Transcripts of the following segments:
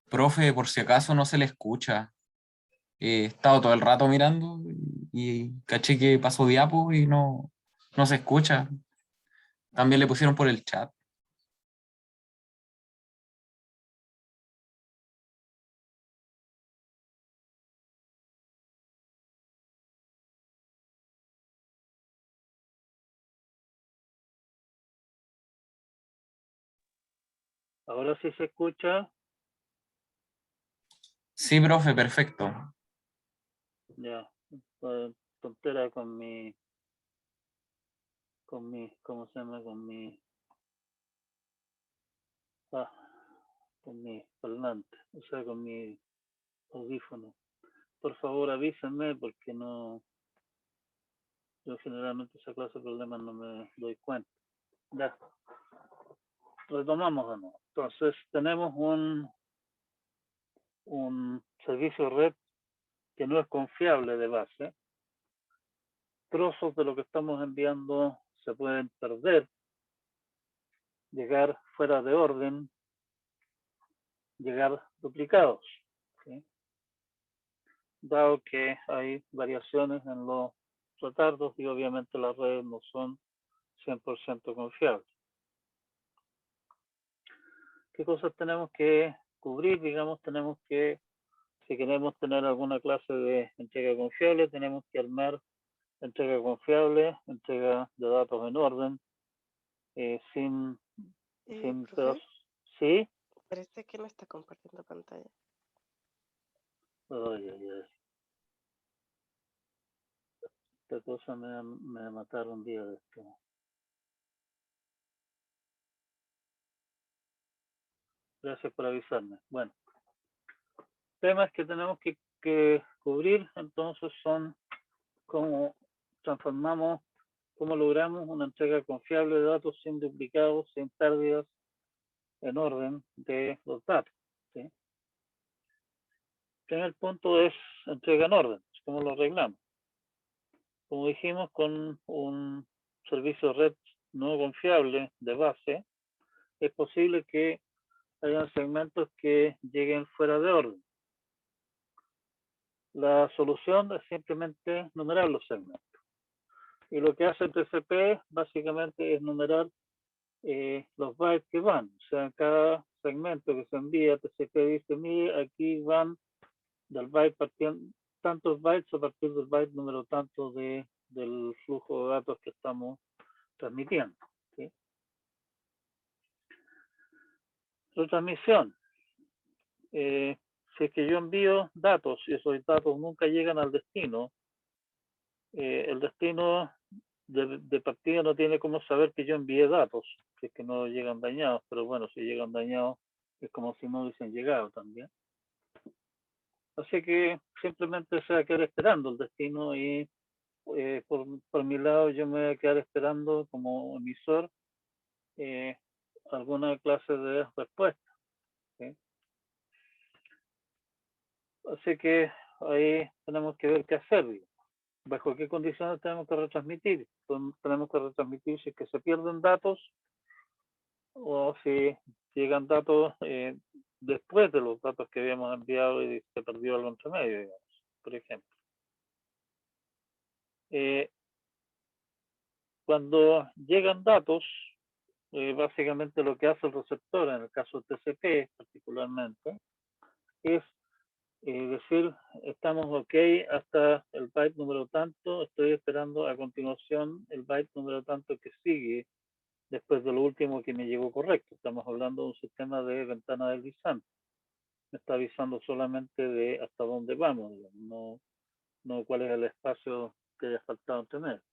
Profe, por si acaso no se le escucha. He estado todo el rato mirando y caché que pasó diapo y no se escucha. También le pusieron por el chat. Ahora sí se escucha. Sí, profe, perfecto. Ya, tontera ¿cómo se llama? Con mi parlante, o sea, con mi audífono. Por favor, avísenme porque yo generalmente esa clase de problemas no me doy cuenta. Ya, retomamos de nuevo. Entonces, tenemos un servicio red que no es confiable de base. Trozos de lo que estamos enviando se pueden perder, llegar fuera de orden, llegar duplicados, ¿sí? Dado que hay variaciones en los retardos y obviamente las redes no son 100% confiables. ¿Qué cosas tenemos que cubrir? Digamos, tenemos que, si queremos tener alguna clase de entrega confiable, tenemos que armar entrega confiable, entrega de datos en orden, sin Profe, ¿sí? parece que no está compartiendo pantalla. Ay, ay, ay. Esta cosa me mataron un día de esto. Gracias por avisarme. Bueno, temas que tenemos que cubrir entonces son cómo transformamos, cómo logramos una entrega confiable de datos sin duplicados, sin pérdidas en orden de los datos, ¿sí? El primer punto es entrega en orden, cómo lo arreglamos. Como dijimos, con un servicio red no confiable de base, es posible que hayan segmentos que lleguen fuera de orden. La solución es simplemente numerar los segmentos. Y lo que hace el TCP básicamente es numerar los bytes que van. O sea, cada segmento que se envía, TCP dice, mire, aquí van del byte partiendo tantos bytes a partir del byte número tanto del flujo de datos que estamos transmitiendo, ¿sí? Retransmisión. Si es que yo envío datos y esos datos nunca llegan al destino, el destino de partida no tiene cómo saber que yo envié datos, si es que no llegan dañados, pero bueno, si llegan dañados es como si no hubiesen llegado también. Así que simplemente se va a quedar esperando el destino y por mi lado yo me voy a quedar esperando como emisor alguna clase de respuesta, ¿sí? Así que ahí tenemos que ver qué hacer, digamos. Bajo qué condiciones tenemos que retransmitir. Tenemos que retransmitir si es que se pierden datos o si llegan datos después de los datos que habíamos enviado y se perdió algo entre medio, digamos, por ejemplo. Cuando llegan datos, básicamente lo que hace el receptor, en el caso del TCP particularmente, es decir, estamos ok hasta el byte número tanto, estoy esperando a continuación el byte número tanto que sigue después de lo último que me llegó correcto. Estamos hablando de un sistema de ventana deslizante. Me está avisando solamente de hasta dónde vamos, digamos, no cuál es el espacio que haya faltado tener.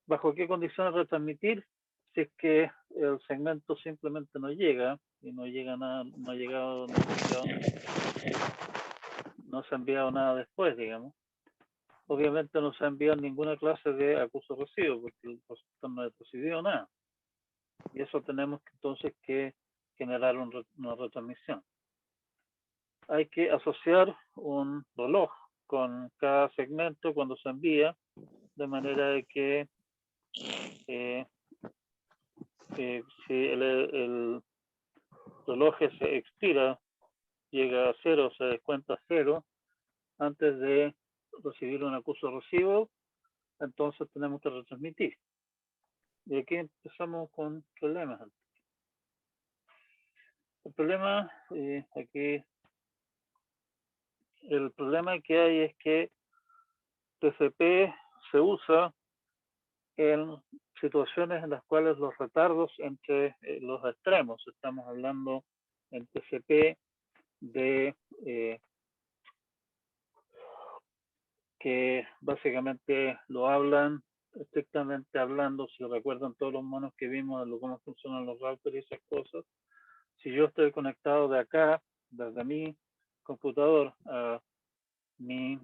¿Bajo qué condiciones retransmitir? Si es que el segmento simplemente no llega y no llega nada, no ha llegado, no se ha enviado nada después, digamos. Obviamente no se ha enviado ninguna clase de acuso recibo porque el receptor no ha recibido nada. Y eso tenemos que, entonces que generar una retransmisión. Hay que asociar un reloj con cada segmento cuando se envía, de manera de que si el reloj se expira, llega a 0, se descuenta 0, antes de recibir un acuse recibo, entonces tenemos que retransmitir. Y aquí empezamos con problemas. El problema, aquí, el problema que hay es que TCP se usa en situaciones en las cuales los retardos entre los extremos, estamos hablando en TCP de que básicamente lo hablan estrictamente hablando, si recuerdan todos los monos que vimos de cómo funcionan los routers y esas cosas. Si yo estoy conectado de acá, desde mi computador a mi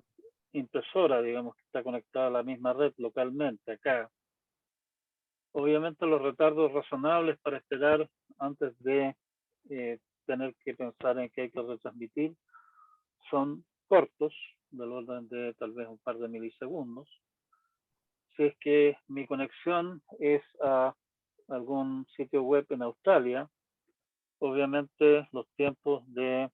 impresora, digamos que está conectada a la misma red localmente acá, obviamente los retardos razonables para esperar antes de tener que pensar en que hay que retransmitir son cortos, del orden de tal vez un par de milisegundos. Si es que mi conexión es a algún sitio web en Australia, obviamente los tiempos de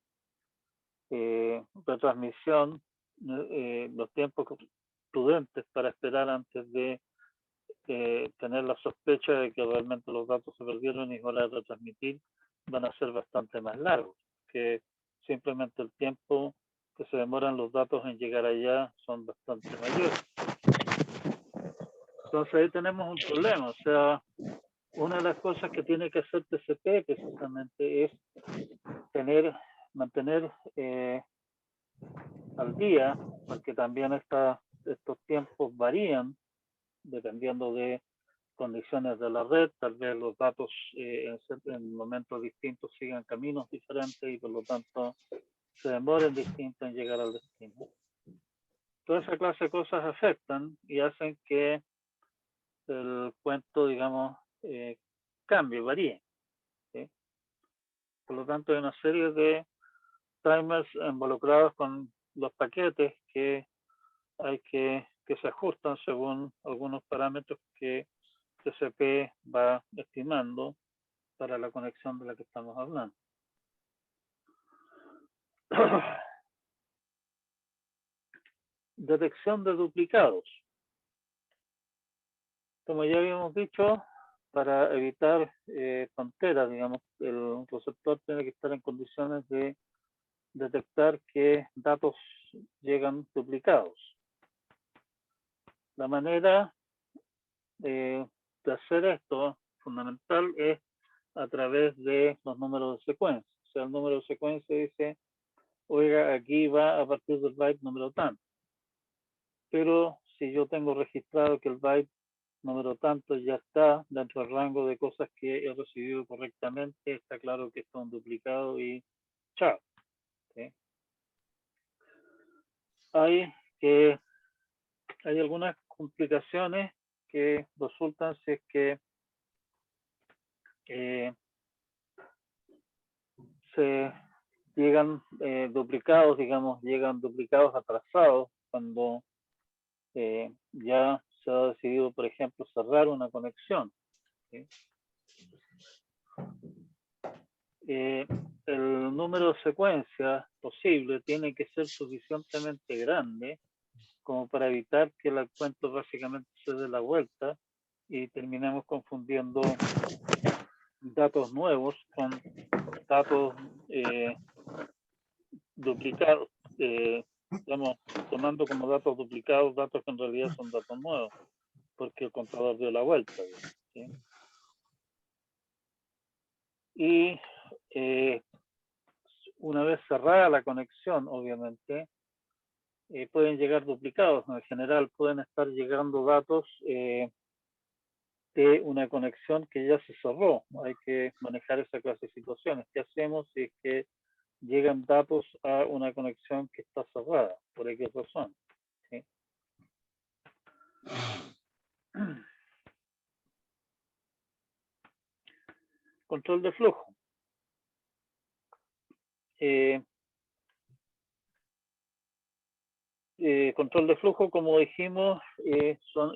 retransmisión, los tiempos prudentes para esperar antes de tener la sospecha de que realmente los datos se perdieron y es hora de retransmitir, van a ser bastante más largos, que simplemente el tiempo que se demoran los datos en llegar allá son bastante mayores. Entonces ahí tenemos un problema, o sea, una de las cosas que tiene que hacer TCP precisamente es mantener al día, porque también estos tiempos varían dependiendo de condiciones de la red, tal vez los datos en momentos distintos sigan caminos diferentes y por lo tanto se demoren distintos en llegar al destino. Toda esa clase de cosas afectan y hacen que el cuento, digamos, cambie, varíe. ¿Sí? Por lo tanto, hay una serie de timers involucrados con los paquetes que se ajustan según algunos parámetros que TCP va estimando para la conexión de la que estamos hablando. Detección de duplicados. Como ya habíamos dicho, para evitar tonteras, digamos, el receptor tiene que estar en condiciones de detectar que datos llegan duplicados. La manera de hacer esto fundamental es a través de los números de secuencia. O sea, el número de secuencia dice, oiga, aquí va a partir del byte número tanto. Pero si yo tengo registrado que el byte número tanto ya está dentro del rango de cosas que he recibido correctamente, está claro que está un duplicado y chao. ¿Sí? Hay algunas complicaciones que resultan si es que se llegan duplicados, digamos, llegan duplicados atrasados cuando ya se ha decidido, por ejemplo, cerrar una conexión. ¿Sí? El número de secuencias posible tiene que ser suficientemente grande como para evitar que el cuento básicamente se dé la vuelta y terminemos confundiendo datos nuevos con datos duplicados, estamos tomando como datos duplicados datos que en realidad son datos nuevos, porque el contador dio la vuelta. ¿Sí? Y una vez cerrada la conexión, obviamente, pueden llegar duplicados. En general pueden estar llegando datos de una conexión que ya se cerró. Hay que manejar esa clase de situaciones. ¿Qué hacemos si es que llegan datos a una conexión que está cerrada? ¿Por qué razón? ¿Sí? Control de flujo. Control de flujo, como dijimos,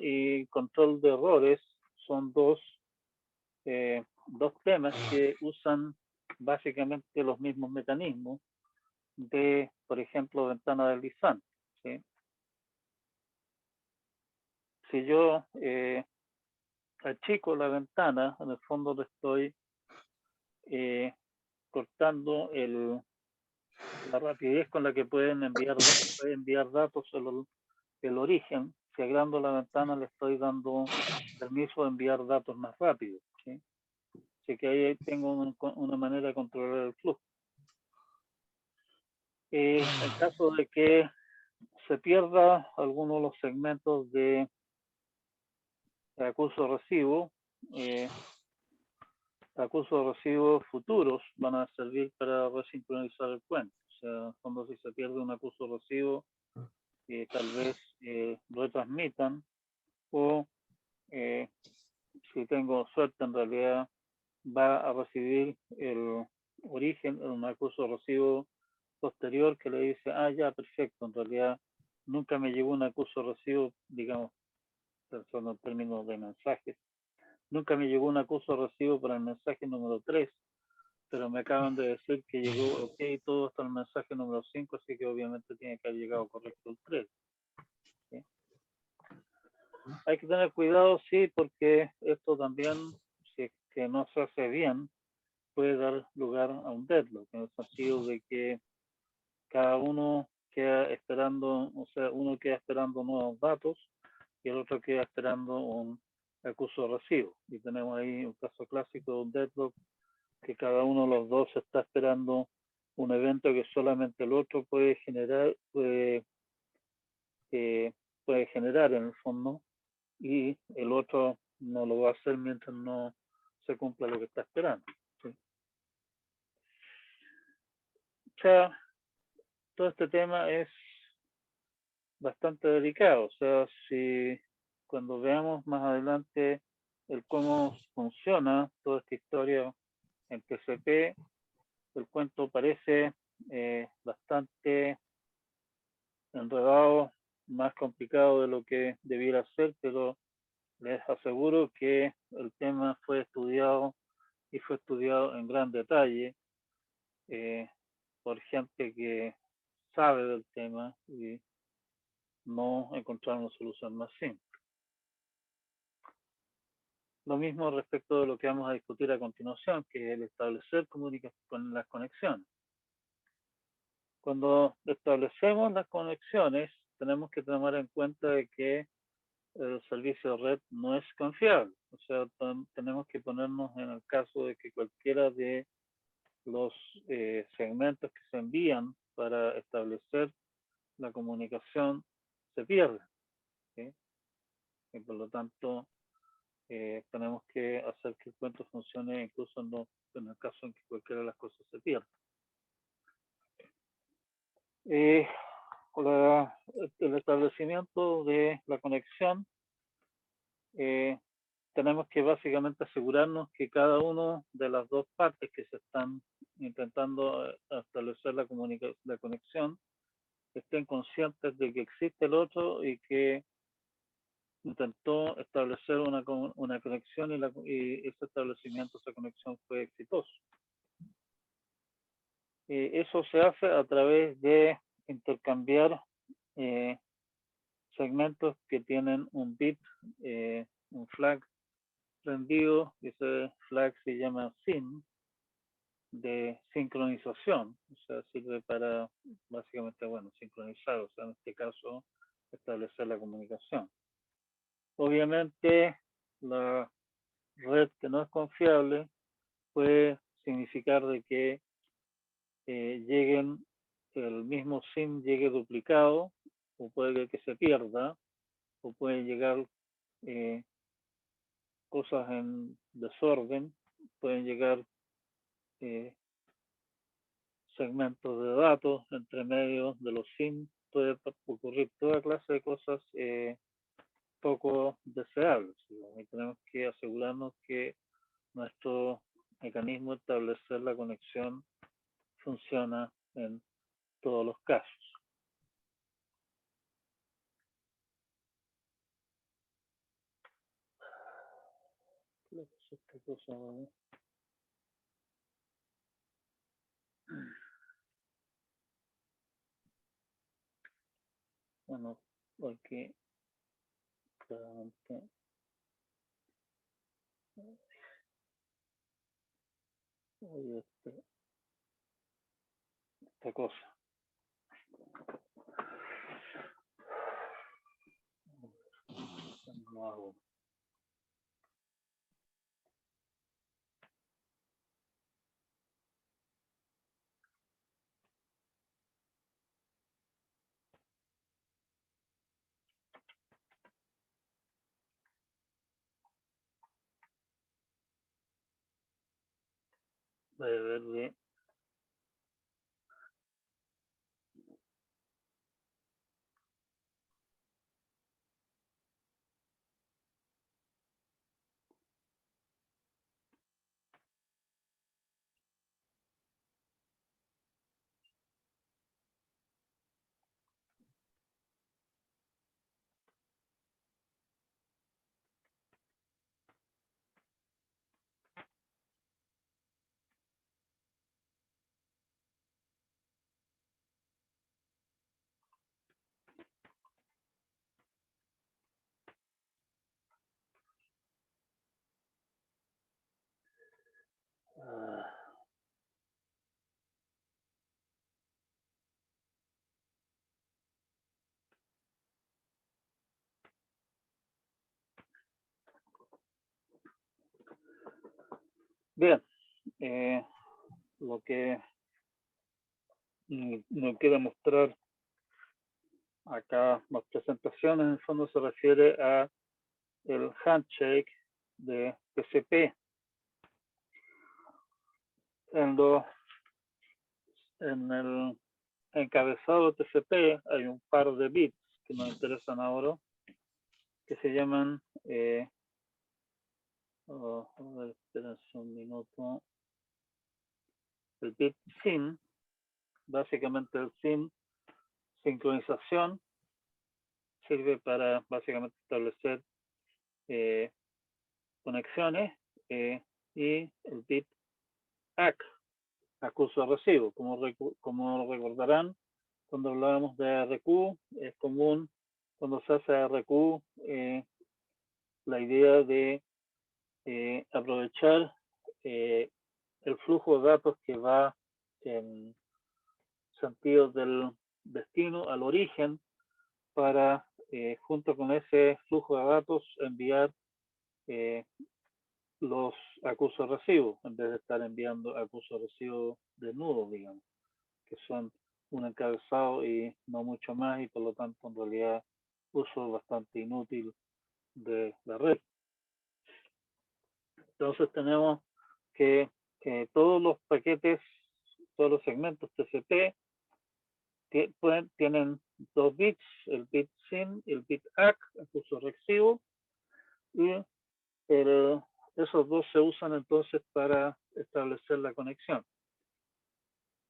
y control de errores son dos dos temas que usan básicamente los mismos mecanismos de, por ejemplo, ventana deslizante, ¿sí? Si yo achico la ventana, en el fondo le estoy cortando la rapidez con la que pueden enviar datos el origen. Si agrando la ventana le estoy dando permiso de enviar datos más rápido, ¿sí? Así que ahí tengo una manera de controlar el flujo. En caso de que se pierda alguno de los segmentos de acurso recibo, acursos residuos futuros van a servir para resincronizar el puente. O sea, cuando si se pierde un acurso residuo, tal vez retransmitan, o si tengo suerte, en realidad va a recibir el origen, un acurso residuo posterior que le dice, ah, ya, perfecto, en realidad nunca me llegó un acurso residuo, digamos, son en términos de mensajes, nunca me llegó un acurso recibo para el mensaje número 3, pero me acaban de decir que llegó ok todo hasta el mensaje número 5, así que obviamente tiene que haber llegado correcto el 3. ¿Sí? Hay que tener cuidado, sí, porque esto también, si es que no se hace bien, puede dar lugar a un deadlock, en el sentido de que cada uno queda esperando, o sea, uno queda esperando nuevos datos y el otro queda esperando un acurso recibo. Y tenemos ahí un caso clásico de un deadlock que cada uno de los dos está esperando un evento que solamente el otro puede generar, puede generar en el fondo, y el otro no lo va a hacer mientras no se cumpla lo que está esperando. ¿Sí? O sea, todo este tema es bastante delicado. O sea, si cuando veamos más adelante el cómo funciona toda esta historia en TCP, el cuento parece bastante enredado, más complicado de lo que debiera ser, pero les aseguro que el tema fue estudiado y fue estudiado en gran detalle por gente que sabe del tema y no encontraron una solución más simple. Lo mismo respecto de lo que vamos a discutir a continuación, que es el establecer comunicación con las conexiones. Cuando establecemos las conexiones, tenemos que tomar en cuenta de que el servicio de red no es confiable. O sea, tenemos que ponernos en el caso de que cualquiera de los segmentos que se envían para establecer la comunicación se pierde, ¿sí? Y por lo tanto, tenemos que hacer que el cuento funcione incluso en el caso en que cualquiera de las cosas se pierda. El establecimiento de la conexión, tenemos que básicamente asegurarnos que cada una de las dos partes que se están intentando establecer la conexión estén conscientes de que existe el otro y que intentó establecer una conexión y ese establecimiento, esa conexión fue exitoso. Eso se hace a través de intercambiar segmentos que tienen un bit, un flag prendido, y ese flag se llama SYN, de sincronización, o sea, sirve para básicamente, bueno, sincronizar, o sea, en este caso, establecer la comunicación. Obviamente, la red que no es confiable puede significar de que el mismo SIM llegue duplicado, o puede que se pierda, o pueden llegar cosas en desorden, pueden llegar segmentos de datos entre medio de los SIM, puede ocurrir toda clase de cosas poco deseables. Y tenemos que asegurarnos que nuestro mecanismo de establecer la conexión funciona en todos los casos. esta cosa, ¿vale? Bueno, aquí claramente hay esta cosa. No hago. Voy a ver de bien, lo que nos quiero mostrar acá las presentaciones en el fondo se refiere a el handshake de TCP. En el encabezado TCP hay un par de bits que nos interesan ahora, que se llaman, a ver, espérense un minuto, el bit SYN, básicamente el SYN, sincronización, sirve para básicamente establecer conexiones, y el bit ACK, acuso recibo. Como recordarán, cuando hablábamos de RQ, es común cuando se hace RQ la idea de aprovechar el flujo de datos que va en sentido del destino al origen para, junto con ese flujo de datos, enviar los acusos recibos, en vez de estar enviando acusos recibos desnudos, digamos, que son un encabezado y no mucho más, y por lo tanto en realidad uso bastante inútil de la red. Entonces tenemos que todos los paquetes, todos los segmentos TCP tienen dos bits, el bit SYN y el bit ACK, acuso recibo, y esos dos se usan entonces para establecer la conexión.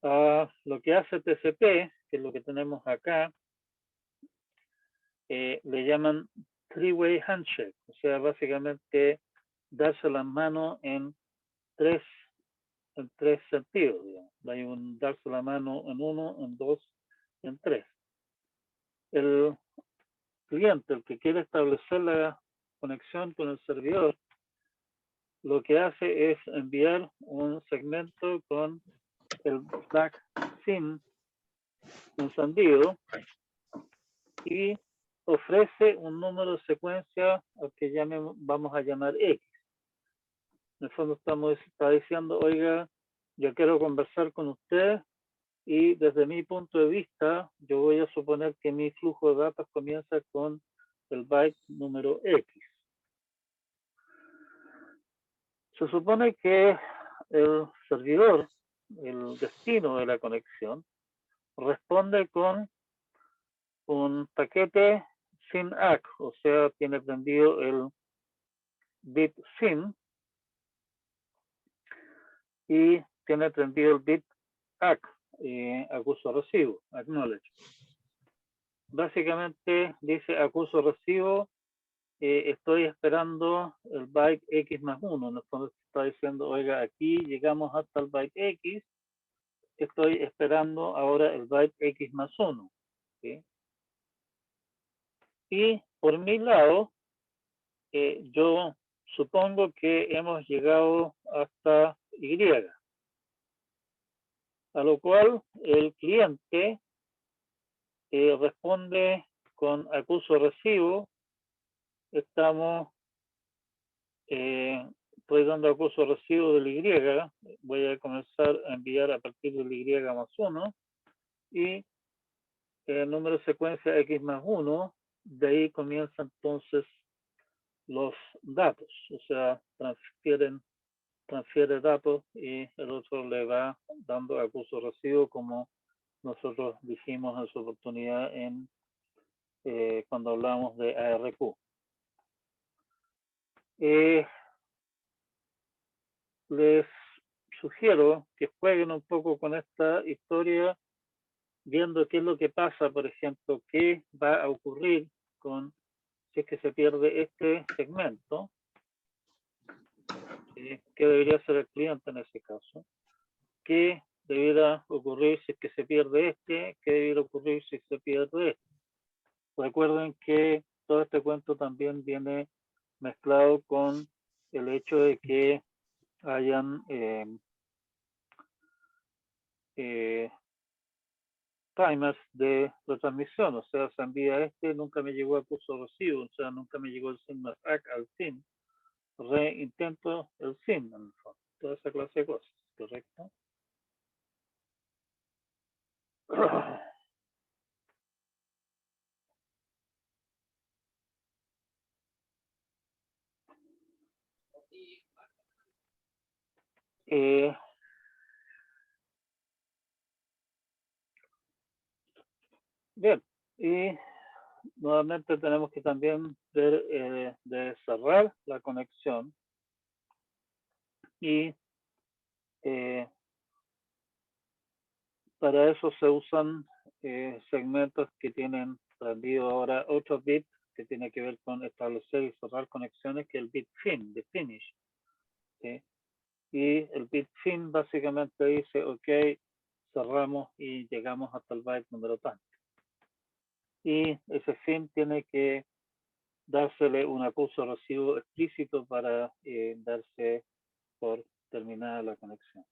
Lo que hace TCP, que es lo que tenemos acá, le llaman three-way handshake, o sea, básicamente darse las manos en tres sentidos, digamos. Hay un darse la mano en uno, en dos, en tres. El cliente, el que quiere establecer la conexión con el servidor, lo que hace es enviar un segmento con el flag SYN encendido y ofrece un número de secuencia al que vamos a llamar X. En el fondo está diciendo, oiga, yo quiero conversar con usted y desde mi punto de vista, yo voy a suponer que mi flujo de datos comienza con el byte número X. Se supone que el servidor, el destino de la conexión, responde con un paquete SYN ACK, o sea, tiene prendido el bit SYN y tiene prendido el bit ACK, acuso recibo, acknowledge. Básicamente dice acuso recibo estoy esperando el byte X más 1. En el fondo está diciendo, oiga, aquí llegamos hasta el byte X, estoy esperando ahora el byte X más 1. ¿Sí? Y por mi lado, yo supongo que hemos llegado hasta Y, a lo cual el cliente responde con acuso recibo. Estamos, estoy dando acuso recibo del Y, voy a comenzar a enviar a partir del Y más 1 y el número de secuencia X más 1, de ahí comienza entonces los datos, o sea, transfiere datos y el otro le va dando acuso recibo como nosotros dijimos en su oportunidad en cuando hablamos de ARQ. Les sugiero que jueguen un poco con esta historia, viendo qué es lo que pasa, por ejemplo, qué va a ocurrir con si es que se pierde este segmento, qué debería hacer el cliente en ese caso, qué debiera ocurrir si es que se pierde este, qué debiera ocurrir si se pierde este. Recuerden que todo este cuento también viene mezclado con el hecho de que hayan timers de retransmisión, o sea, se envía este, nunca me llegó acuso recibo, o sea, nunca me llegó el SIM más al SIM, reintento el SIM, en el fondo, toda esa clase de cosas, ¿correcto? Bien, y nuevamente tenemos que también ver de cerrar la conexión y para eso se usan segmentos que tienen prendido ahora otro bit que tiene que ver con establecer y cerrar conexiones, que es el bit fin, de finish. ¿Sí? Y el bit fin básicamente dice, ok, cerramos y llegamos hasta el byte número tanto. Y ese fin tiene que dársele un acuso recibo explícito para darse por terminada la conexión.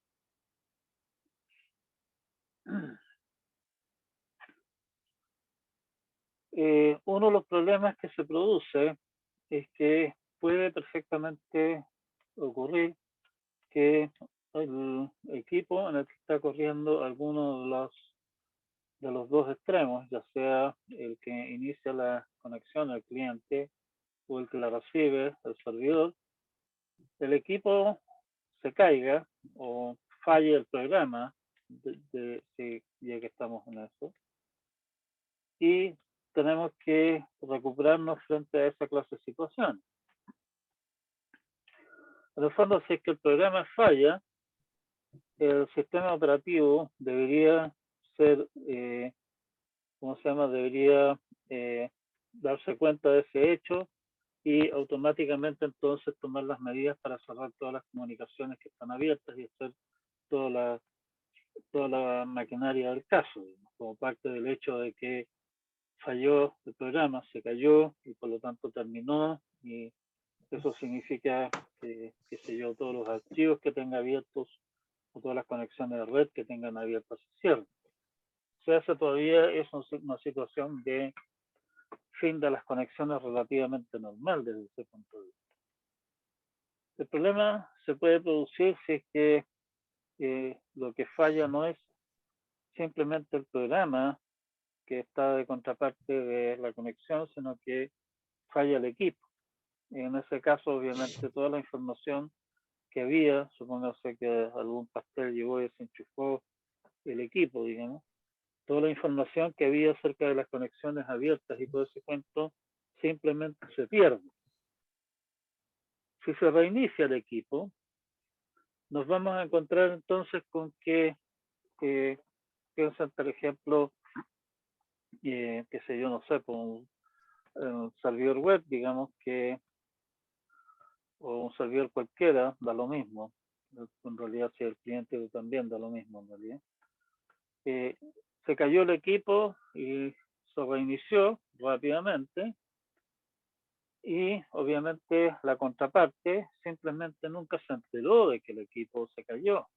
Uno de los problemas que se produce es que puede perfectamente ocurrir que el equipo en el que está corriendo alguno de los dos extremos, ya sea el que inicia la conexión al cliente o el que la recibe, el servidor, el equipo se caiga o falle el programa, ya que estamos en eso, y tenemos que recuperarnos frente a esa clase de situación. En el fondo, si es que el programa falla, el sistema operativo debería ser, ¿cómo se llama? Debería darse cuenta de ese hecho y automáticamente entonces tomar las medidas para cerrar todas las comunicaciones que están abiertas y hacer toda la maquinaria del caso, digamos, como parte del hecho de que falló el programa, se cayó y por lo tanto terminó, y eso significa que, qué sé yo, todos los archivos que tenga abiertos o todas las conexiones de red que tengan abiertas se cierran. O sea, esa todavía es una situación de fin de las conexiones relativamente normal desde ese punto de vista. El problema se puede producir si es que lo que falla no es simplemente el programa que está de contraparte de la conexión, sino que falla el equipo. En ese caso, obviamente, toda la información que había, supóngase que algún pastel llegó y se enchufó el equipo, digamos, toda la información que había acerca de las conexiones abiertas y todo ese cuento simplemente se pierde. Si se reinicia el equipo, nos vamos a encontrar entonces con que, piensen, por ejemplo, qué sé yo, no sé, el servidor web, digamos que, o un servidor cualquiera, da lo mismo. En realidad, si el cliente también da lo mismo, en realidad. Se cayó el equipo y se reinició rápidamente. Y obviamente la contraparte simplemente nunca se enteró de que el equipo se cayó.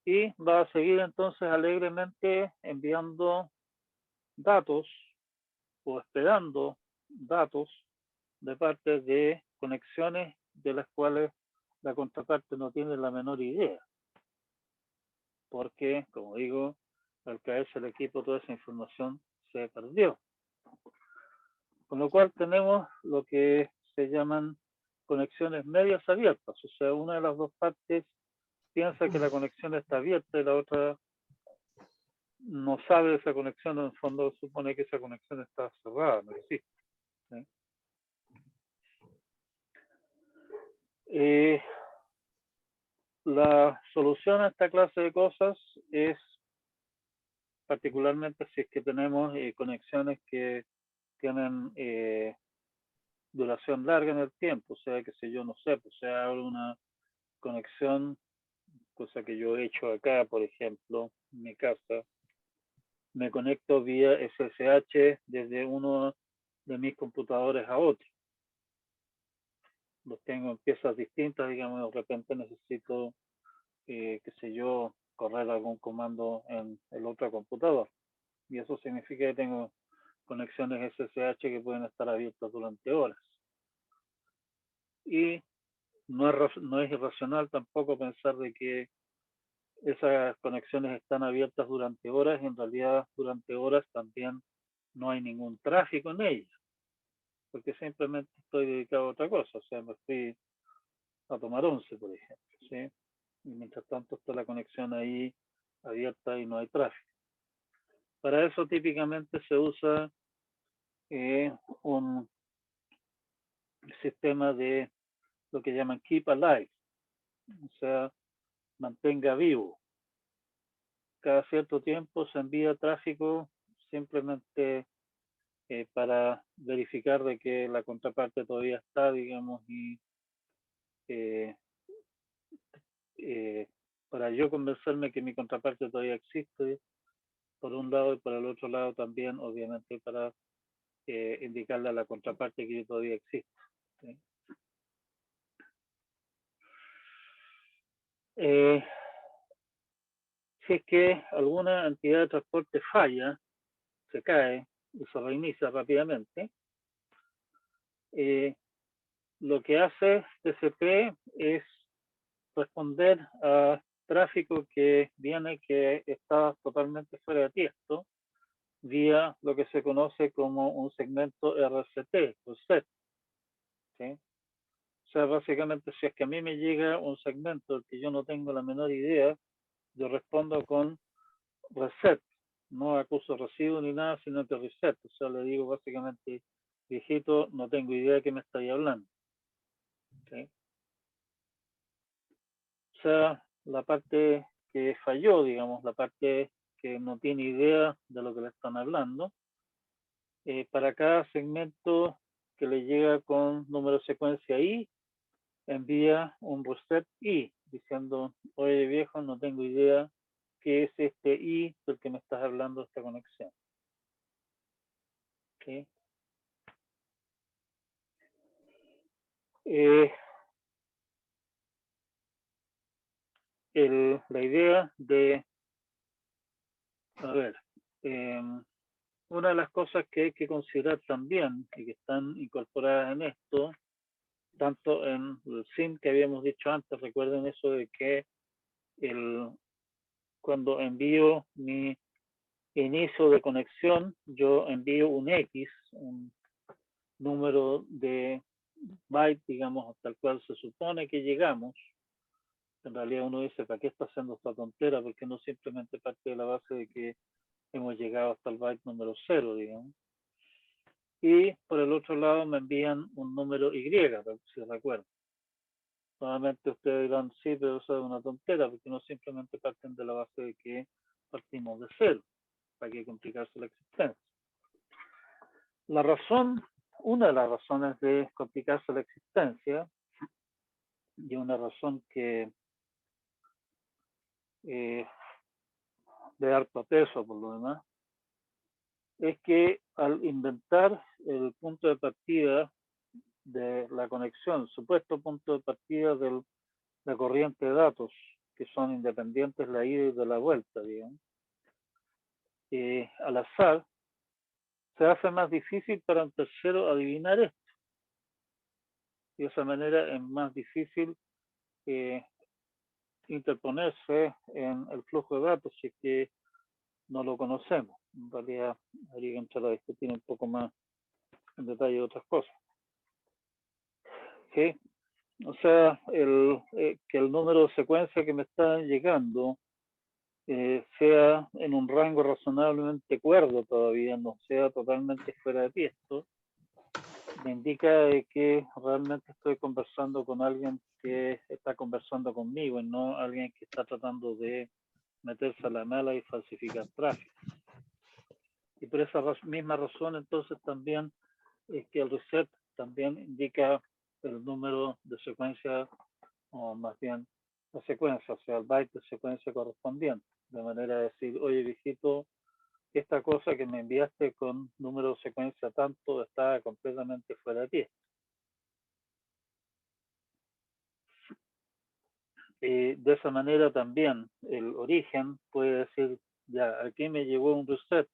Y va a seguir entonces alegremente enviando datos o esperando datos de parte de conexiones de las cuales la contraparte no tiene la menor idea. Porque, como digo, al caerse el equipo toda esa información se perdió. Con lo cual tenemos lo que se llaman conexiones medias abiertas. O sea, una de las dos partes piensa que la conexión está abierta y la otra no sabe de esa conexión, en el fondo supone que esa conexión está cerrada, no existe. ¿Sí? La solución a esta clase de cosas es, particularmente si es que tenemos conexiones que tienen duración larga en el tiempo, o sea, que si yo no sé, pues sea una conexión, cosa que yo he hecho acá, por ejemplo, en mi casa, me conecto vía SSH desde uno de mis computadores a otro. Los tengo en piezas distintas, digamos, de repente necesito, qué sé yo, correr algún comando en el otro computador. Y eso significa que tengo conexiones SSH que pueden estar abiertas durante horas. Y no es irracional tampoco pensar de que esas conexiones están abiertas durante horas y en realidad durante horas también no hay ningún tráfico en ellas, porque simplemente estoy dedicado a otra cosa, o sea, me fui a tomar once, por ejemplo, ¿sí? Y mientras tanto está la conexión ahí abierta y no hay tráfico. Para eso típicamente se usa un sistema de lo que llaman keep alive, o sea, mantenga vivo. Cada cierto tiempo se envía tráfico simplemente para verificar de que la contraparte todavía está, digamos, y para yo convencerme que mi contraparte todavía existe, por un lado, y por el otro lado también, obviamente, para indicarle a la contraparte que yo todavía existo. ¿Sí? Si es que alguna entidad de transporte falla, se cae y se reinicia rápidamente, lo que hace TCP es responder a tráfico que viene que está totalmente fuera de tiesto vía lo que se conoce como un segmento RCT, reset. ¿Sí? O sea, básicamente si es que a mí me llega un segmento del que yo no tengo la menor idea, yo respondo con reset. No acuso recibo ni nada, sino que reset. O sea, le digo básicamente, viejito, no tengo idea de qué me estáis hablando. ¿Sí? O sea, la parte que falló, digamos, la parte que no tiene idea de lo que le están hablando, para cada segmento que le llega con número de secuencia I, envía un reset I, diciendo, oye viejo, no tengo idea qué es este I del que me estás hablando de esta conexión. ¿Sí? La idea de, a ver, una de las cosas que hay que considerar también y que están incorporadas en esto, tanto en el SIM que habíamos dicho antes, recuerden eso de que cuando envío mi inicio de conexión, yo envío un X, un número de byte, digamos, hasta el cual se supone que llegamos. En realidad uno dice, ¿para qué está haciendo esta tontera? Porque no simplemente parte de la base de que hemos llegado hasta el byte número 0, digamos. Y por el otro lado me envían un número Y, si recuerdan. Nuevamente ustedes dirán, sí, pero eso es una tontera, porque no simplemente parten de la base de que partimos de 0, para que complicarse la existencia. La razón, una de las razones de complicarse la existencia, y una razón que de harto peso por lo demás, es que al inventar el punto de partida de la conexión, supuesto punto de partida de la corriente de datos, que son independientes la ida y de la vuelta, digamos, al azar, se hace más difícil para un tercero adivinar esto. Y de esa manera es más difícil interponerse en el flujo de datos si es que no lo conocemos. En realidad habría que entrar a discutir un poco más en detalle otras cosas. ¿Sí? O sea, que el número de secuencias que me está llegando sea en un rango razonablemente cuerdo todavía, no sea totalmente fuera de tiesto, me indica que realmente estoy conversando con alguien que está conversando conmigo y no alguien que está tratando de meterse a la mala y falsificar tráfico. Y por esa misma razón, entonces, también es que el reset también indica el número de secuencia, o más bien la secuencia, o sea, el byte de secuencia correspondiente, de manera de decir, oye, viejito, esta cosa que me enviaste con número de secuencia tanto está completamente fuera de ti. De esa manera también el origen puede decir, ya, aquí me llegó un reset,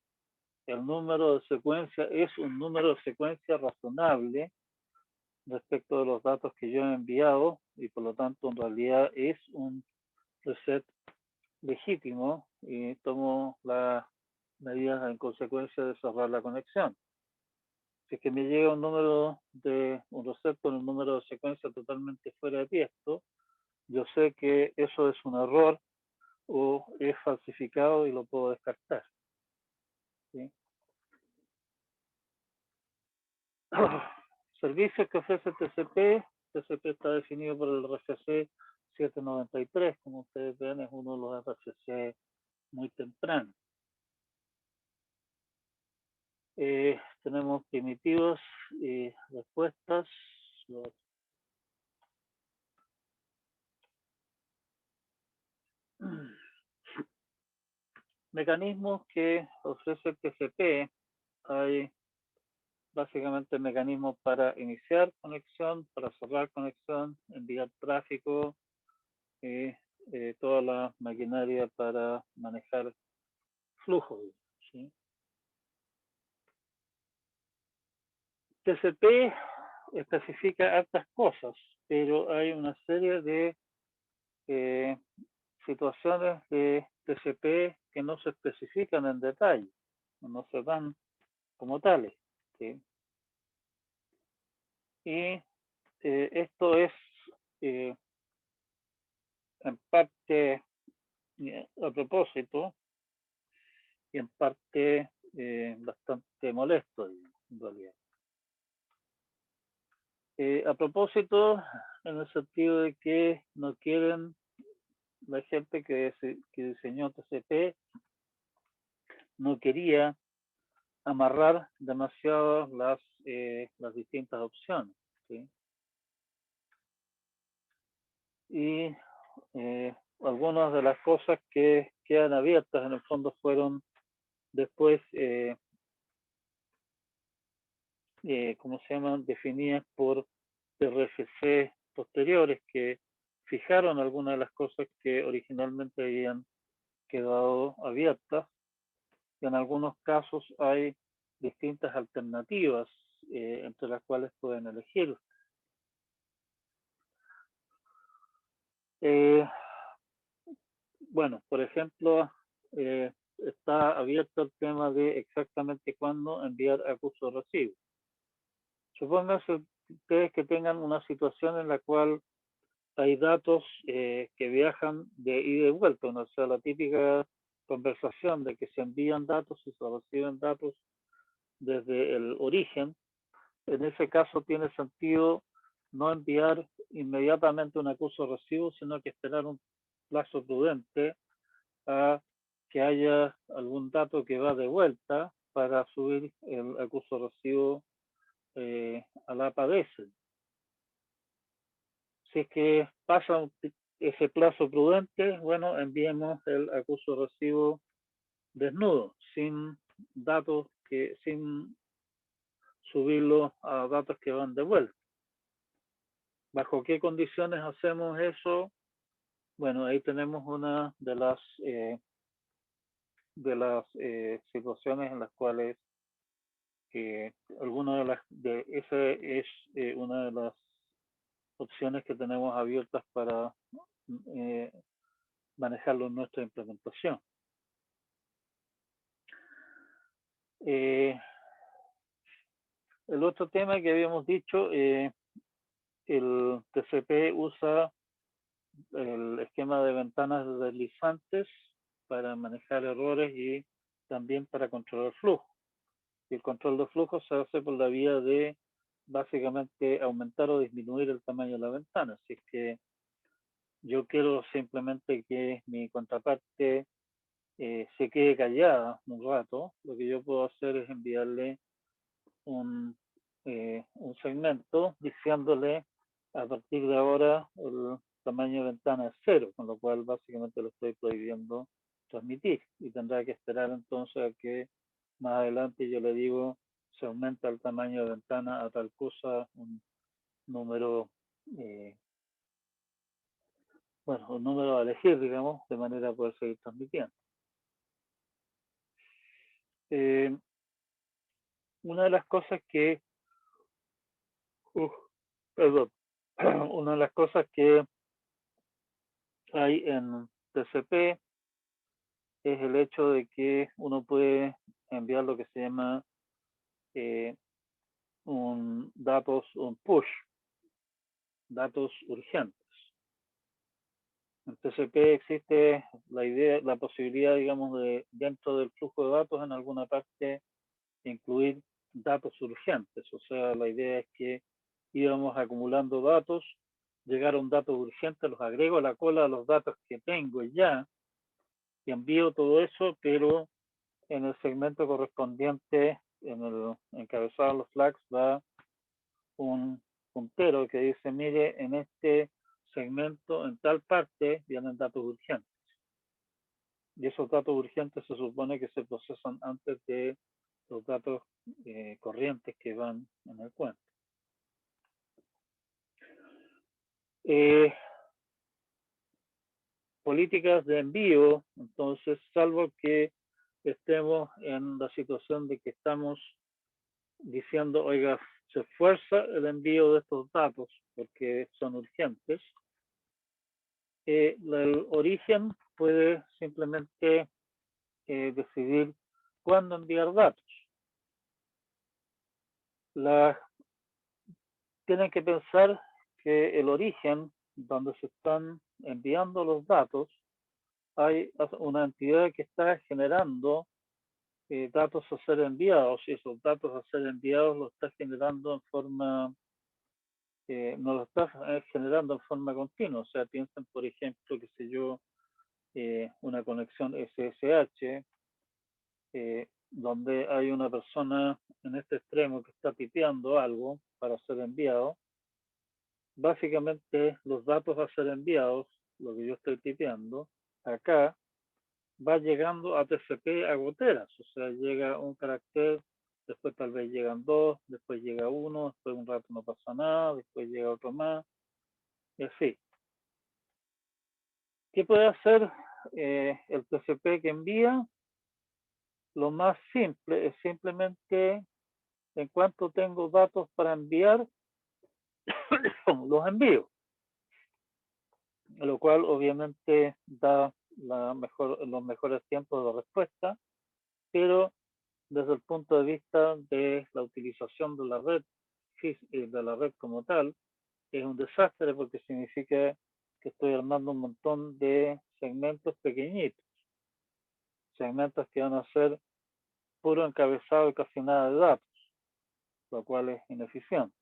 el número de secuencia es un número de secuencia razonable respecto de los datos que yo he enviado y por lo tanto en realidad es un reset legítimo y tomo las medidas en consecuencia de cerrar la conexión. Si es que me llega un número de un reset con un número de secuencia totalmente fuera de tiesto, yo sé que eso es un error o es falsificado y lo puedo descartar. ¿Sí? Servicios que ofrece TCP. TCP está definido por el RFC 793, como ustedes ven, es uno de los RFC muy tempranos. Tenemos primitivos y respuestas. Mecanismos que ofrece el TCP. Hay básicamente mecanismos para iniciar conexión, para cerrar conexión, enviar tráfico y toda la maquinaria para manejar flujos. ¿Sí? TCP especifica hartas cosas, pero hay una serie de situaciones de TCP que no se especifican en detalle, no se dan como tales. ¿Sí? Y esto es en parte a propósito y en parte bastante molesto, en realidad. A propósito, en el sentido de que no quieren la gente que diseñó TCP, no quería amarrar demasiado las distintas opciones. ¿Sí? Y algunas de las cosas que quedan abiertas en el fondo fueron después, ¿cómo se llaman? Definidas por RFC posteriores que fijaron algunas de las cosas que originalmente habían quedado abiertas. Y en algunos casos hay distintas alternativas entre las cuales pueden elegir. Bueno, por ejemplo, está abierto el tema de exactamente cuándo enviar acuso de recibo. Supónganse ustedes que tengan una situación en la cual hay datos que viajan de ida y vuelta, o sea, la típica conversación de que se envían datos y se reciben datos desde el origen. En ese caso tiene sentido no enviar inmediatamente un acuso de recibo, sino que esperar un plazo prudente a que haya algún dato que va de vuelta para subir el acuse recibo a la APA-DESE. Si es que pasa ese plazo prudente, bueno, enviemos el acuse recibo desnudo, sin datos sin subirlo a datos que van de vuelta. ¿Bajo qué condiciones hacemos eso? Bueno, ahí tenemos una de las situaciones en las cuales esa es una de las opciones que tenemos abiertas para manejarlo en nuestra implementación. El otro tema que habíamos dicho, el TCP usa el esquema de ventanas deslizantes para manejar errores y también para controlar flujo. Y el control de flujo se hace por la vía de básicamente aumentar o disminuir el tamaño de la ventana. Así es que yo quiero simplemente que mi contraparte se quede callada un rato. Lo que yo puedo hacer es enviarle un segmento diciéndole a partir de ahora el tamaño de ventana es 0, con lo cual básicamente lo estoy prohibiendo transmitir y tendrá que esperar entonces a que más adelante yo le digo se aumenta el tamaño de ventana a tal cosa, un número un número a elegir, digamos, de manera a poder seguir transmitiendo. Una de las cosas que una de las cosas que hay en TCP es el hecho de que uno puede enviar lo que se llama un push, datos urgentes. En TCP existe la posibilidad, digamos, de dentro del flujo de datos en alguna parte incluir datos urgentes. O sea, la idea es que íbamos acumulando datos, llegaron datos urgentes, los agrego a la cola de los datos que tengo ya y envío todo eso, pero en el segmento correspondiente, en el encabezado de los flags, va un puntero que dice, mire, en este segmento, en tal parte, vienen datos urgentes. Y esos datos urgentes se supone que se procesan antes de los datos corrientes que van en el cuento. Políticas de envío, entonces, salvo que estemos en la situación de que estamos diciendo, oiga, se esfuerza el envío de estos datos porque son urgentes, el origen puede simplemente decidir cuándo enviar datos. Tienen que pensar que el origen, donde se están enviando los datos, hay una entidad que está generando datos a ser enviados, y esos datos a ser enviados los está generando en forma, no los está generando en forma continua. O sea, piensen, por ejemplo, qué sé yo, una conexión SSH, donde hay una persona en este extremo que está tipeando algo para ser enviado. Básicamente, los datos a ser enviados, lo que yo estoy tipeando, acá va llegando a TCP a goteras, o sea, llega un carácter, después tal vez llegan dos, después llega uno, después un rato no pasa nada, después llega otro más, y así. ¿Qué puede hacer el TCP que envía? Lo más simple es simplemente, en cuanto tengo datos para enviar, los envío, lo cual obviamente da los mejores tiempos de respuesta, pero desde el punto de vista de la utilización de la red como tal, es un desastre porque significa que estoy armando un montón de segmentos pequeñitos, segmentos que van a ser puro encabezado y casi nada de datos, lo cual es ineficiente.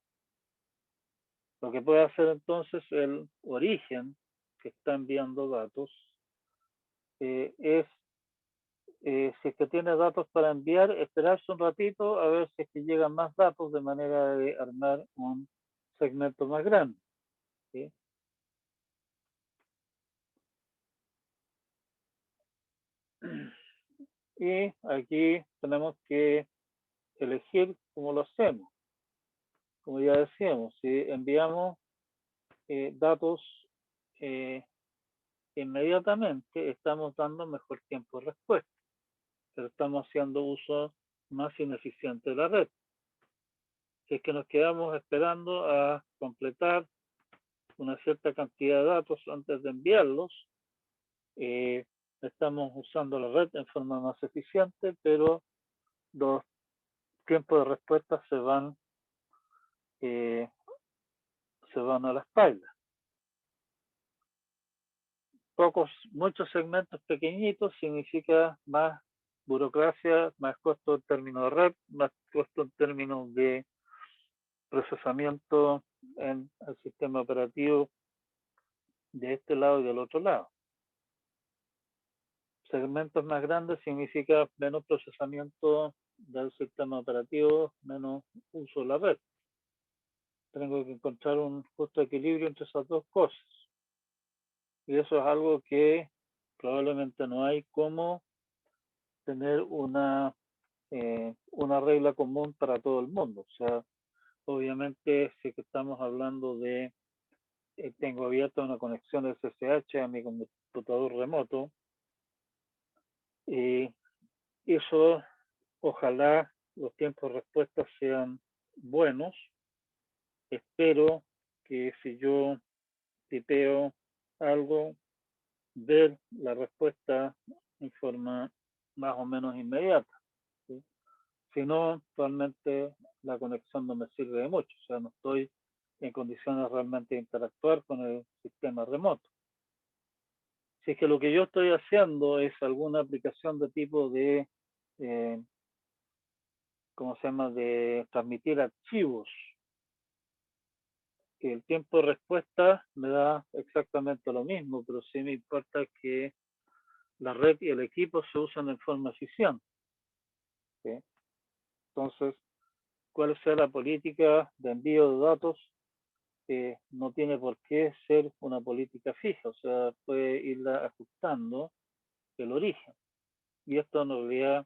Lo que puede hacer entonces el origen que está enviando datos es si es que tiene datos para enviar, esperarse un ratito a ver si es que llegan más datos de manera de armar un segmento más grande. ¿Sí? Y aquí tenemos que elegir cómo lo hacemos. Como ya decíamos, si enviamos datos inmediatamente, estamos dando mejor tiempo de respuesta, pero estamos haciendo uso más ineficiente de la red. Si es que nos quedamos esperando a completar una cierta cantidad de datos antes de enviarlos, estamos usando la red en forma más eficiente, pero los tiempos de respuesta se van a la espalda. Muchos segmentos pequeñitos significa más burocracia, más costo en términos de red, más costo en términos de procesamiento en el sistema operativo de este lado y del otro lado. Segmentos más grandes significa menos procesamiento del sistema operativo, menos uso de la red. Tengo que encontrar un justo equilibrio entre esas dos cosas. Y eso es algo que probablemente no hay como tener una regla común para todo el mundo. O sea, obviamente, si estamos hablando de tengo abierta una conexión de SSH a mi computador remoto, y eso, ojalá los tiempos de respuesta sean buenos. Espero que si yo tipeo algo, ver la respuesta en forma más o menos inmediata. ¿Sí? Si no, realmente la conexión no me sirve de mucho. O sea, no estoy en condiciones realmente de interactuar con el sistema remoto. Si es que lo que yo estoy haciendo es alguna aplicación de tipo de, ¿cómo se llama?, de transmitir archivos, que el tiempo de respuesta me da exactamente lo mismo, pero sí me importa que la red y el equipo se usan en forma eficiente. ¿Sí? Entonces, ¿cuál sea la política de envío de datos? No tiene por qué ser una política fija, o sea, puede irla ajustando el origen. Y esto en realidad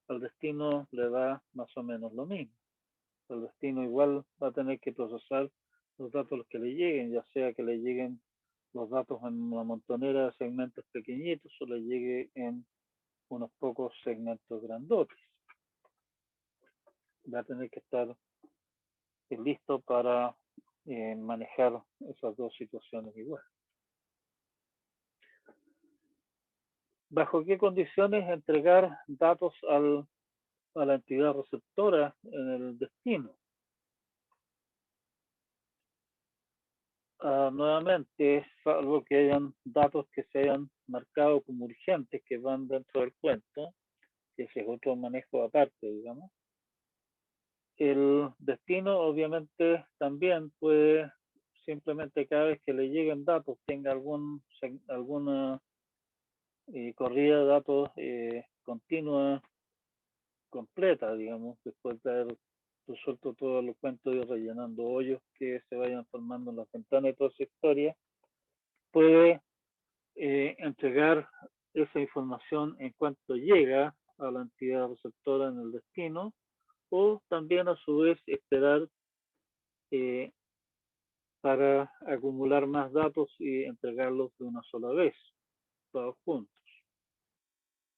al destino le da más o menos lo mismo. El destino igual va a tener que procesar los datos que le lleguen, ya sea que le lleguen los datos en una montonera de segmentos pequeñitos o le llegue en unos pocos segmentos grandotes. Va a tener que estar listo para manejar esas dos situaciones igual. ¿Bajo qué condiciones entregar datos a la entidad receptora en el destino? Nuevamente, salvo que hayan datos que se hayan marcado como urgentes que van dentro del cuento, que ese es otro manejo aparte, digamos. El destino obviamente también puede simplemente cada vez que le lleguen datos tenga alguna corrida de datos continua, completa, digamos, después de haber resuelto todo el cuento y rellenando hoyos que se vayan formando en las ventanas y toda esa historia, puede entregar esa información en cuanto llega a la entidad receptora en el destino, o también a su vez esperar para acumular más datos y entregarlos de una sola vez, todos juntos.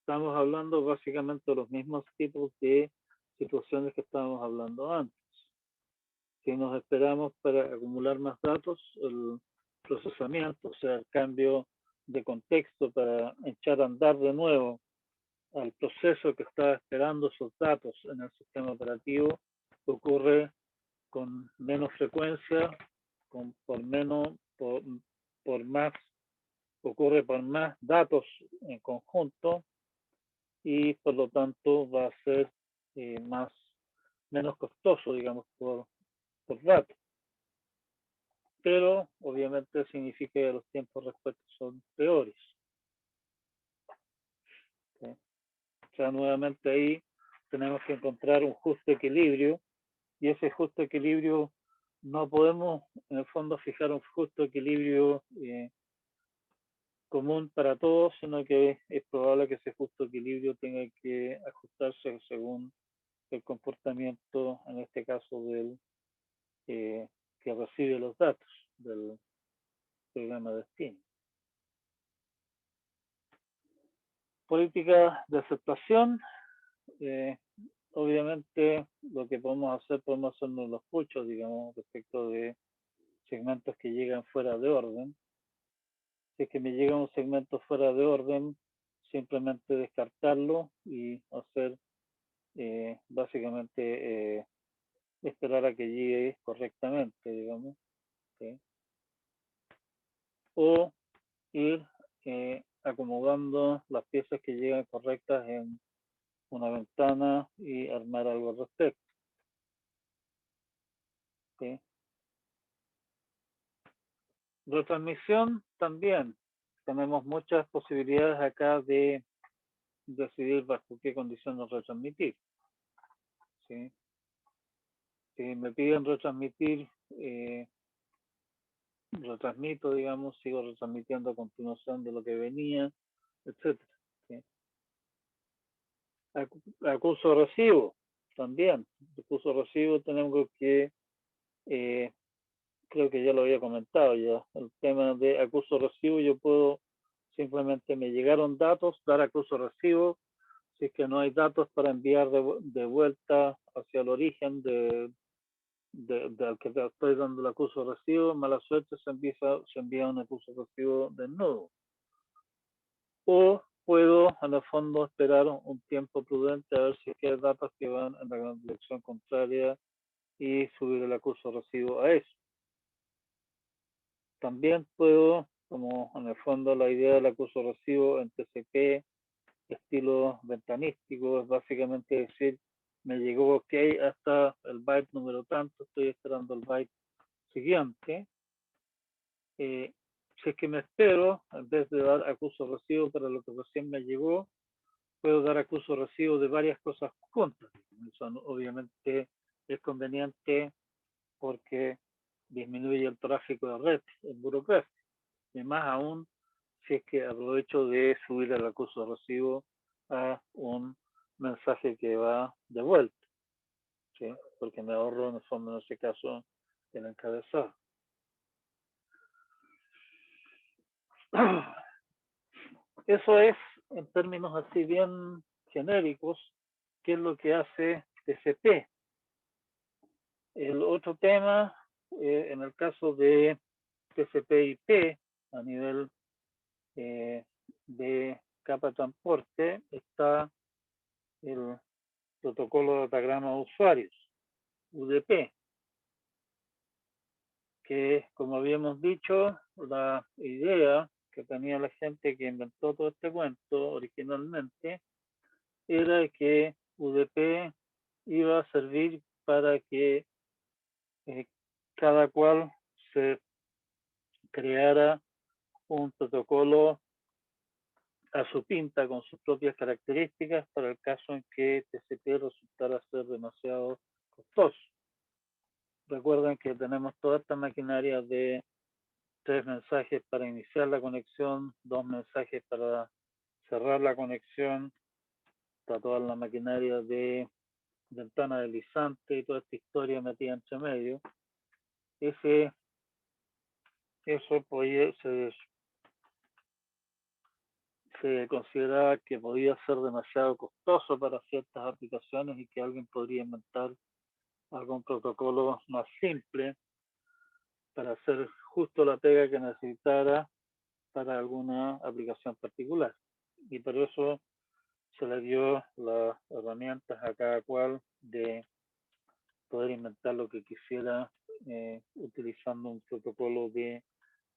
Estamos hablando básicamente de los mismos tipos de situaciones que estábamos hablando antes. Si nos esperamos para acumular más datos, el procesamiento, o sea, el cambio de contexto para echar a andar de nuevo al proceso que está esperando esos datos en el sistema operativo, ocurre con menos frecuencia, ocurre por más datos en conjunto, y por lo tanto va a ser menos costoso, digamos, por dato. Pero obviamente significa que los tiempos de respuesta son peores. ¿Sí? sea, nuevamente ahí tenemos que encontrar un justo equilibrio, y ese justo equilibrio no podemos en el fondo fijar un justo equilibrio común para todos, sino que es probable que ese justo equilibrio tenga que ajustarse según el comportamiento, en este caso del que recibe los datos del programa de destino. Política de aceptación. Obviamente lo que podemos hacernos los puchos, digamos, respecto de segmentos que llegan fuera de orden. Si es que me llega un segmento fuera de orden, simplemente descartarlo y hacer básicamente esperar a que llegue correctamente, digamos, ¿sí? O ir acomodando las piezas que llegan correctas en una ventana y armar algo al respecto, ¿sí? Retransmisión también. Tenemos muchas posibilidades acá de decidir bajo qué condiciones retransmitir, ¿sí? Si me piden retransmitir, retransmito, digamos, sigo retransmitiendo a continuación de lo que venía, etcétera, ¿sí? Acuso recibo, también. Acuso recibo tenemos que, creo que ya lo había comentado ya, el tema de acuso recibo, yo puedo simplemente me llegaron datos, dar acuso recibo, si es que no hay datos para enviar de vuelta hacia el origen al que estoy dando el acuso recibo, mala suerte se envía un acuso recibo de nuevo. O puedo, en el fondo, esperar un tiempo prudente a ver si hay datos que van en la dirección contraria y subir el acuso recibo a eso. También puedo, como en el fondo la idea del acuso recibo en TCP, estilo ventanístico, es básicamente decir, me llegó OK hasta el byte número tanto, estoy esperando el byte siguiente. Si es que me espero, en vez de dar acuso recibo para lo que recién me llegó, puedo dar acuso recibo de varias cosas juntas. Eso obviamente es conveniente porque disminuye el tráfico de red en burocracia. Y más aún si es que aprovecho de subir el acuso recibo a un mensaje que va de vuelta, ¿sí? Porque me ahorro en el fondo en ese caso el encabezado. Eso es, en términos así bien genéricos, qué es lo que hace TCP. El otro tema, en el caso de TCP/IP, a nivel de capa de transporte, está el protocolo de datagrama de usuarios, UDP, que, como habíamos dicho, la idea que tenía la gente que inventó todo este cuento originalmente era que UDP iba a servir para que cada cual se creara un protocolo a su pinta con sus propias características para el caso en que TCP resultara ser demasiado costoso. Recuerden que tenemos toda esta maquinaria de 3 mensajes para iniciar la conexión, 2 mensajes para cerrar la conexión, está toda la maquinaria de ventana deslizante y toda esta historia metida entre medio. Eso se consideraba que podía ser demasiado costoso para ciertas aplicaciones y que alguien podría inventar algún protocolo más simple para hacer justo la pega que necesitara para alguna aplicación particular. Y por eso se le dio las herramientas a cada cual de poder inventar lo que quisiera utilizando un protocolo de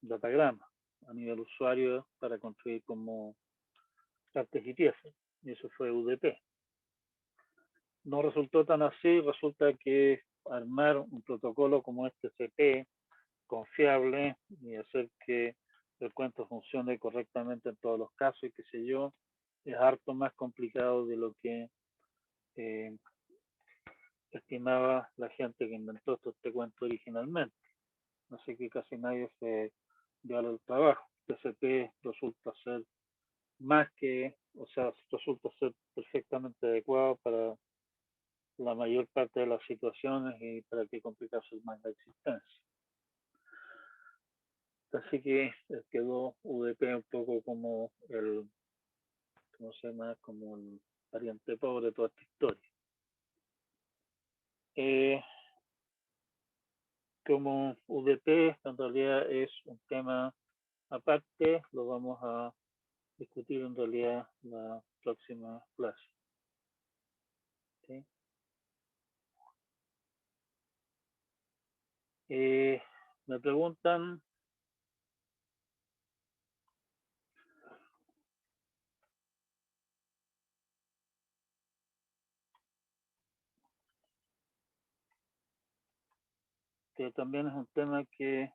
datagrama a nivel usuario para construir como partes y piezas. Y eso fue UDP. No resultó tan así, resulta que armar un protocolo como este TCP confiable y hacer que el cuento funcione correctamente en todos los casos y qué sé yo, es harto más complicado de lo que estimaba la gente que inventó este cuento originalmente. Así que casi nadie se dio al trabajo. TCP resulta ser más que, o sea, resulta ser perfectamente adecuado para la mayor parte de las situaciones y para que complicarse más la existencia. Así que quedó UDP un poco como el, ¿cómo se llama? Como el pariente pobre de toda esta historia. Como UDP en realidad es un tema aparte, lo vamos a discutir en realidad la próxima clase. ¿Sí? Me preguntan que también es un tema que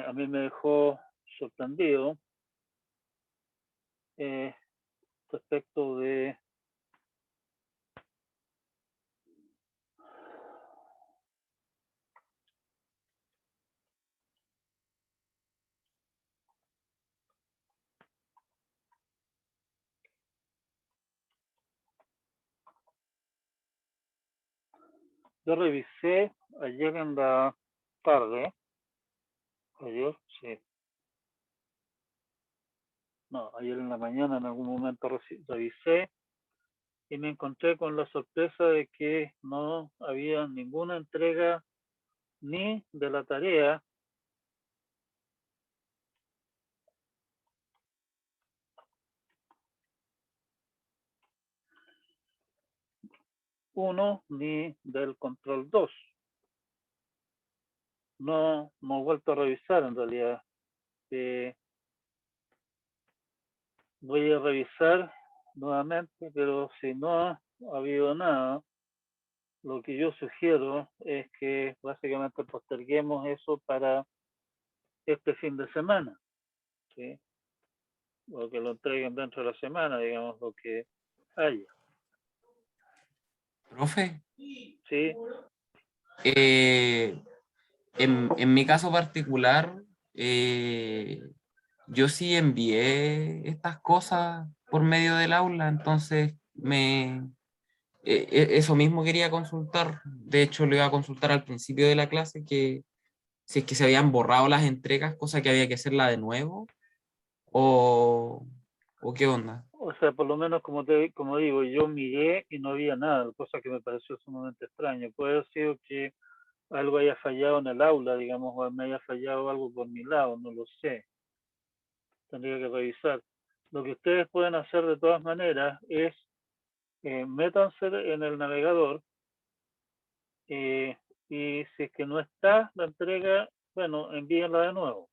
a mí me dejó sorprendido respecto de yo revisé ayer en la tarde, ayer, sí, no, ayer en la mañana en algún momento revisé y me encontré con la sorpresa de que no había ninguna entrega ni de la tarea uno ni del control 2. No he vuelto a revisar en realidad. Voy a revisar nuevamente, pero si no ha habido nada, lo que yo sugiero es que básicamente posterguemos eso para este fin de semana, ¿sí? O que lo entreguen dentro de la semana, digamos, lo que haya. Profe, ¿Sí? en mi caso particular, yo sí envié estas cosas por medio del aula, entonces eso mismo quería consultar. De hecho, lo iba a consultar al principio de la clase, que si es que se habían borrado las entregas, cosa que había que hacerla de nuevo, o, o qué onda. O sea, por lo menos como digo, yo miré y no había nada, cosa que me pareció sumamente extraño. Puede haber sido que algo haya fallado en el aula, digamos, o me haya fallado algo por mi lado, no lo sé. Tendría que revisar. Lo que ustedes pueden hacer de todas maneras es métanse en el navegador y si es que no está la entrega, bueno, envíenla de nuevo.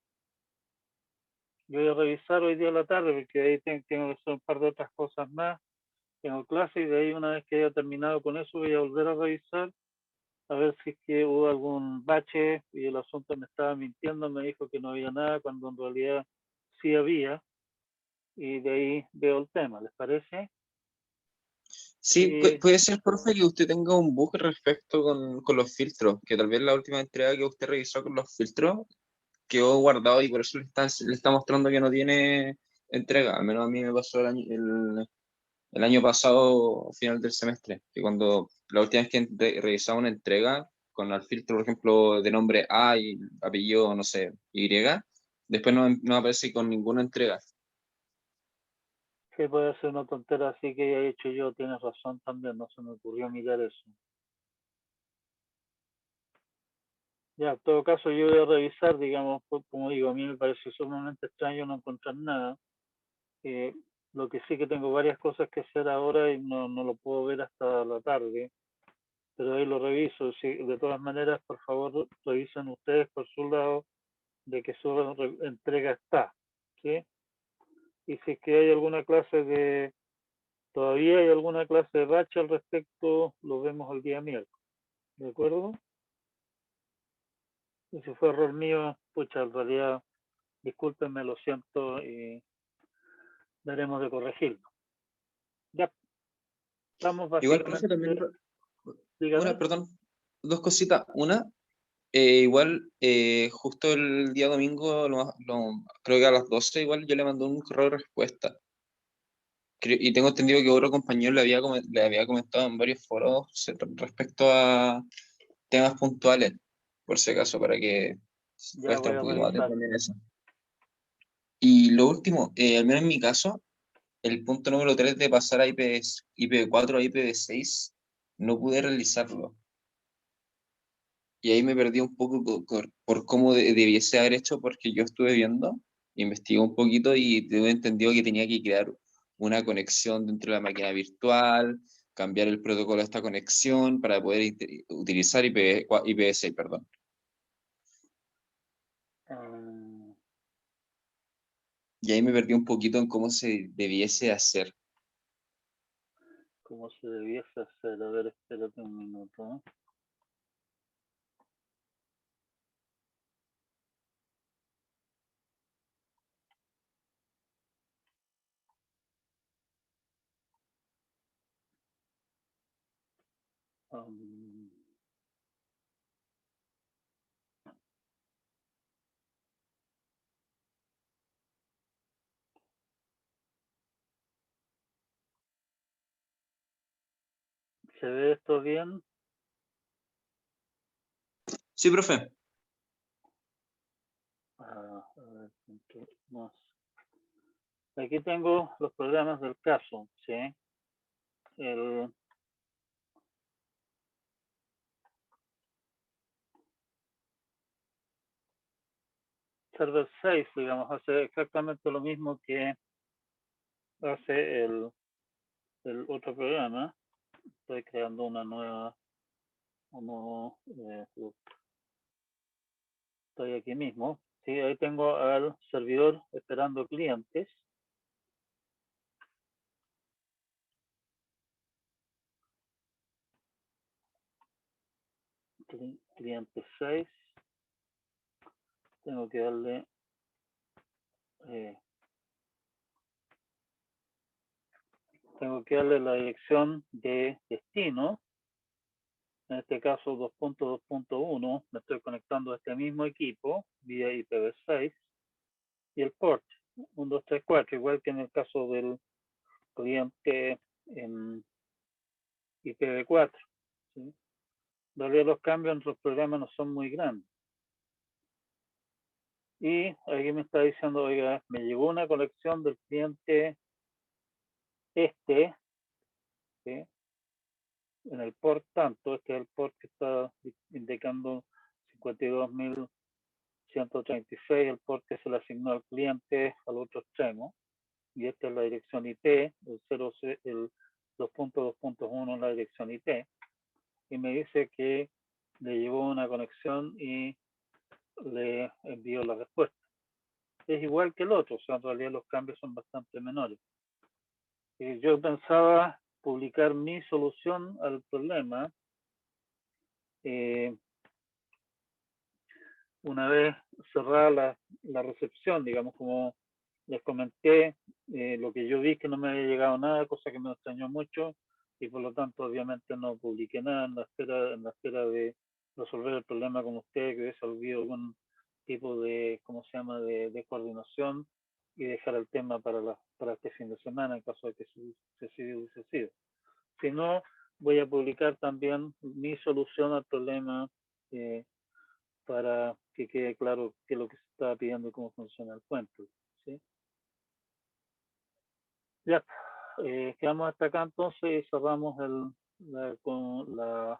Yo voy a revisar hoy día a la tarde porque ahí tengo que hacer un par de otras cosas más. Tengo clase y de ahí una vez que haya terminado con eso voy a volver a revisar a ver si es que hubo algún bache y el asunto me estaba mintiendo, me dijo que no había nada cuando en realidad sí había y de ahí veo el tema, ¿les parece? Sí, puede ser, profe, que usted tenga un bug respecto con los filtros, que tal vez la última entrega que usted revisó con los filtros quedó guardado y por eso le está mostrando que no tiene entrega. Al menos a mí me pasó el año pasado, final del semestre, que cuando la última vez que revisaba una entrega con el filtro, por ejemplo, de nombre A y apellido, no sé, Y, después no aparece con ninguna entrega. Sí, puede ser una tontera así que haya hecho yo, tienes razón también, no se me ocurrió mirar eso. Ya, en todo caso yo voy a revisar, digamos, como digo, a mí me pareció sumamente extraño no encontrar nada. Lo que sí que tengo varias cosas que hacer ahora y no lo puedo ver hasta la tarde, pero ahí lo reviso. Sí, de todas maneras, por favor, revisen ustedes por su lado de que su entrega está, ¿sí? Y si es que hay alguna clase de, todavía hay alguna clase de bache al respecto, lo vemos el día miércoles, ¿de acuerdo? Y si fue error mío, pucha, en realidad discúlpenme, lo siento, y daremos de corregirlo. Ya, estamos Igual, profe, básicamente... también, Dígame. perdón, dos cositas. Una, igual, justo el día domingo, creo que a las 12 igual yo le mandé un correo de respuesta. Y tengo entendido que otro compañero le había comentado en varios foros respecto a temas puntuales, por si acaso, para que pueda Ya estar voy un a poquito más revisar. atento en eso. Y lo último, al menos en mi caso, el punto número 3 de pasar a IPv4 a IPv6, no pude realizarlo. Y ahí me perdí un poco por cómo debiese haber hecho, porque yo estuve viendo, investigué un poquito y tengo entendido que tenía que crear una conexión dentro de la máquina virtual, cambiar el protocolo de esta conexión para poder utilizar IPv6, perdón. Ah, Y ahí me perdí un poquito en cómo se debiese hacer. ¿cómo se debiese hacer? A ver, espérate un minuto. Um, ¿Se ve esto bien? Sí, profe. A ver, más. Aquí tengo los programas del caso, ¿sí? El Server 6, digamos, hace exactamente lo mismo que hace el otro programa. Estoy creando una nueva, estoy aquí mismo. Sí, ahí tengo al servidor esperando clientes. Cliente 6. Tengo que darle la dirección de destino. En este caso 2.2.1, me estoy conectando a este mismo equipo vía IPv6 y el port 1234, igual que en el caso del cliente en IPv4. ¿Sí? En realidad los cambios entre los programas no son muy grandes. Y aquí me está diciendo, oiga, me llegó una conexión del cliente ¿sí? En el port tanto, este es el port que está indicando 52.136, el port que se le asignó al cliente al otro extremo, y esta es la dirección IP, el 2.2.1 es la dirección IP, y me dice que le llegó una conexión y le envió la respuesta. Es igual que el otro, o sea, en realidad los cambios son bastante menores. Yo pensaba publicar mi solución al problema una vez cerrada la recepción, digamos, como les comenté, lo que yo vi que no me había llegado nada, cosa que me extrañó mucho, y por lo tanto obviamente no publiqué nada en la espera de resolver el problema con ustedes, que hubiese habido algún tipo de, ¿cómo se llama?, de coordinación y dejar el tema para este fin de semana en caso de que se hubiese sido. Si no, voy a publicar también mi solución al problema para que quede claro qué es lo que se estaba pidiendo y cómo funciona el puente. ¿Sí? Ya, quedamos hasta acá entonces y cerramos la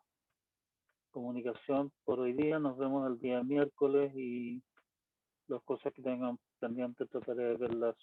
comunicación por hoy día. Nos vemos el día miércoles y las cosas que tengan pendientes trataré de verlas